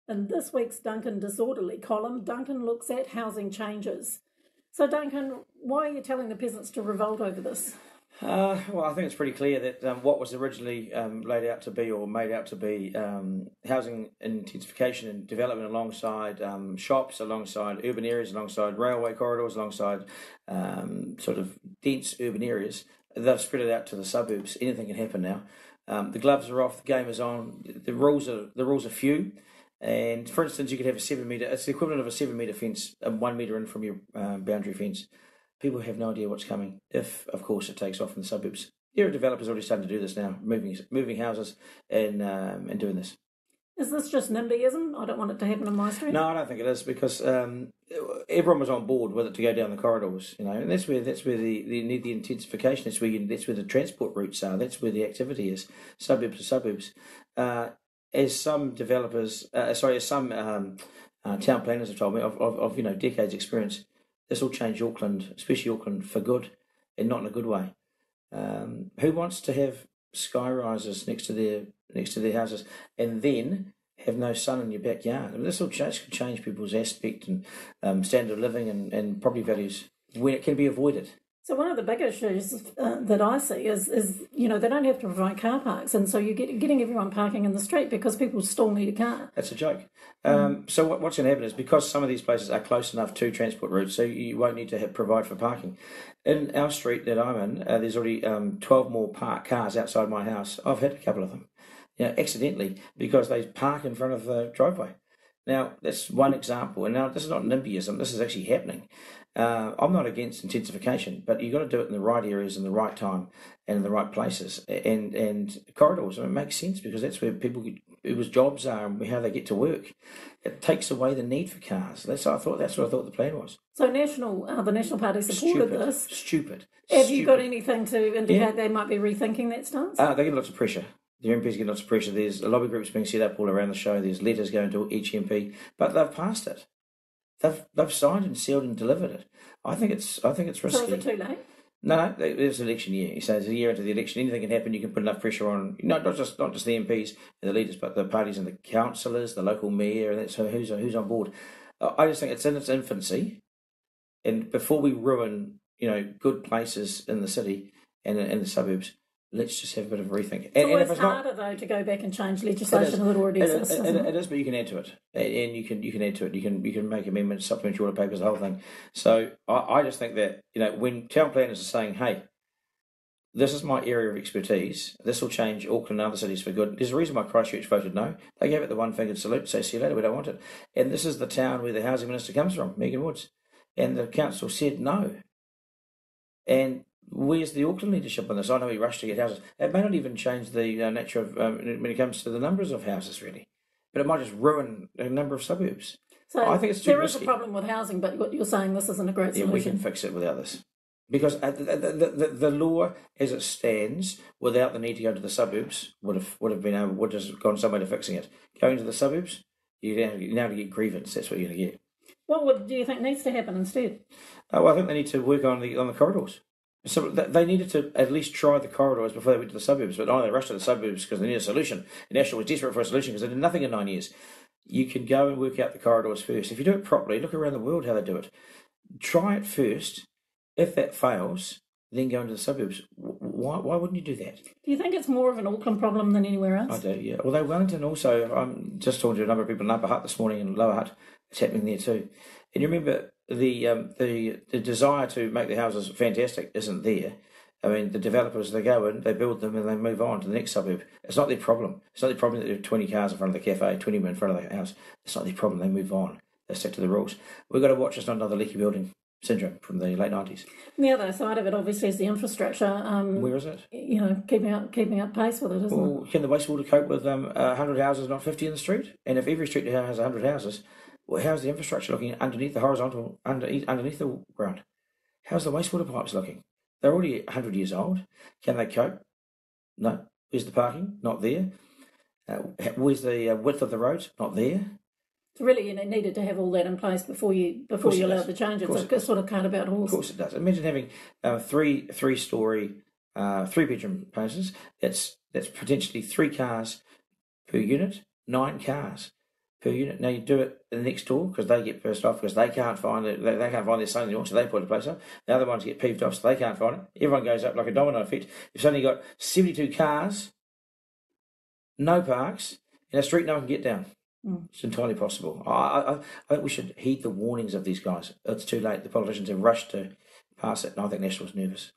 In this week's Duncan Disorderly column, Duncan looks at housing changes. So, Duncan, why are you telling the peasants to revolt over this? Well, I think it's pretty clear that what was originally laid out to be or made out to be housing intensification and development alongside shops, alongside urban areas, alongside railway corridors, alongside sort of dense urban areas, they've spread it out to the suburbs. Anything can happen now. The gloves are off. The game is on. The rules are few. And for instance, you could have a 7 metre. It's the equivalent of a 7 metre fence, 1 metre in from your boundary fence. People have no idea what's coming. If, of course, it takes off in the suburbs. There are developers already starting to do this now, moving houses and doing this. Is this just NIMBYism? I don't want it to happen in my street. No, I don't think it is because everyone was on board with it to go down the corridors, and that's where the need the intensification. That's where the transport routes are. That's where the activity is. Suburbs to suburbs. As some developers, as some town planners have told me of decades experience, this will change Auckland, especially Auckland, for good, and not in a good way. Who wants to have sky rises next to their houses and then have no sun in your backyard? I mean, this will change people's aspect and standard of living and property values when it can be avoided. So one of the big issues that I see is they don't have to provide car parks, and so you're getting everyone parking in the street because people still need a car. That's a joke. So what's going to happen is because some of these places are close enough to transport routes, so you won't need to provide for parking. In our street that I'm in, there's already 12 more parked cars outside my house. I've had a couple of them, accidentally, because they park in front of the driveway. Now, that's one example. And now, this is not NIMBYism. This is actually happening. I'm not against intensification, but you've got to do it in the right areas, in the right time, and in the right places. And corridors, it makes sense because that's where people's jobs are and how they get to work. It takes away the need for cars. That's what I thought the plan was. So the National Party supported this. Stupid. Have you got anything to indicate they might be rethinking that stance? They get lots of pressure. The MPs get lots of pressure. There's lobby groups being set up all around the show. There's letters going to each MP, but they've passed it. They've signed and sealed and delivered it. I think it's risky. So is it too late? No, there's an election year. So it's a year into the election. Anything can happen. You can put enough pressure on not just the MPs and the leaders, but the parties and the councillors, the local mayor, and that's who's on board. I just think it's in its infancy, and before we ruin good places in the city and in the suburbs, let's just have a bit of a rethink. It's harder, though, to go back and change legislation that already exists. It is, but you can add to it, and you can add to it. You can make amendments, supplementary order papers, the whole thing. So I just think that when town planners are saying, "Hey, this is my area of expertise. This will change Auckland and other cities for good." There's a reason why Christchurch voted no. They gave it the one-fingered salute, say, "See you later, we don't want it." And this is the town where the housing minister comes from, Megan Woods, and the council said no. And where's the Auckland leadership on this? I know he rushed to get houses. It may not even change the nature of when it comes to the numbers of houses, really, but it might just ruin a number of suburbs. So I think it's too risky. There is a problem with housing, but you're saying this isn't a great solution. Yeah, we can fix it without this, because the law as it stands, without the need to go to the suburbs, would have gone some way to fixing it. Going to the suburbs, you're now to get grievance. That's what you're going to get. What do you think needs to happen instead? Well, I think they need to work on the corridors. So they needed to at least try the corridors before they went to the suburbs, but they rushed to the suburbs because they needed a solution. The National was desperate for a solution because they did nothing in 9 years. You can go and work out the corridors first. If you do it properly, look around the world how they do it. Try it first. If that fails, then go into the suburbs. Why wouldn't you do that? Do you think it's more of an Auckland problem than anywhere else? I do, yeah. Although Wellington also, I'm just talking to a number of people in Upper Hutt this morning and Lower Hutt. It's happening there too. And you remember the desire to make the houses fantastic isn't there. I mean, the developers, they go in, they build them, and they move on to the next suburb. It's not their problem. It's not their problem that there are 20 cars in front of the cafe, 20 men in front of the house. It's not their problem. They move on. They stick to the rules. We've got to watch this not another leaky building syndrome from the late 90s. The other side of it, obviously, is the infrastructure. Where is it? Keeping up pace with it, isn't it? Can the wastewater cope with 100 houses, not 50 in the street? And if every street has 100 houses, well, how's the infrastructure looking underneath the horizontal, underneath the ground? How's the wastewater pipes looking? They're already 100 years old. Can they cope? No. Where's the parking? Not there. Where's the width of the roads? Not there. So really, you needed to have all that in place before you allowed the changes. It's sort of cart about horse. Of course it does. Imagine having three-story, three-bedroom places. That's potentially 3 cars per unit, 9 cars. per unit. Now you do it the next door because they get pissed off because they can't find it. They can't find their son anymore, so they put a place up. The other ones get peeved off, so they can't find it. Everyone goes up like a domino effect. You've suddenly got 72 cars, no parks, in a street no one can get down. It's entirely possible. I think we should heed the warnings of these guys. It's too late. The politicians have rushed to pass it, and I think National's nervous.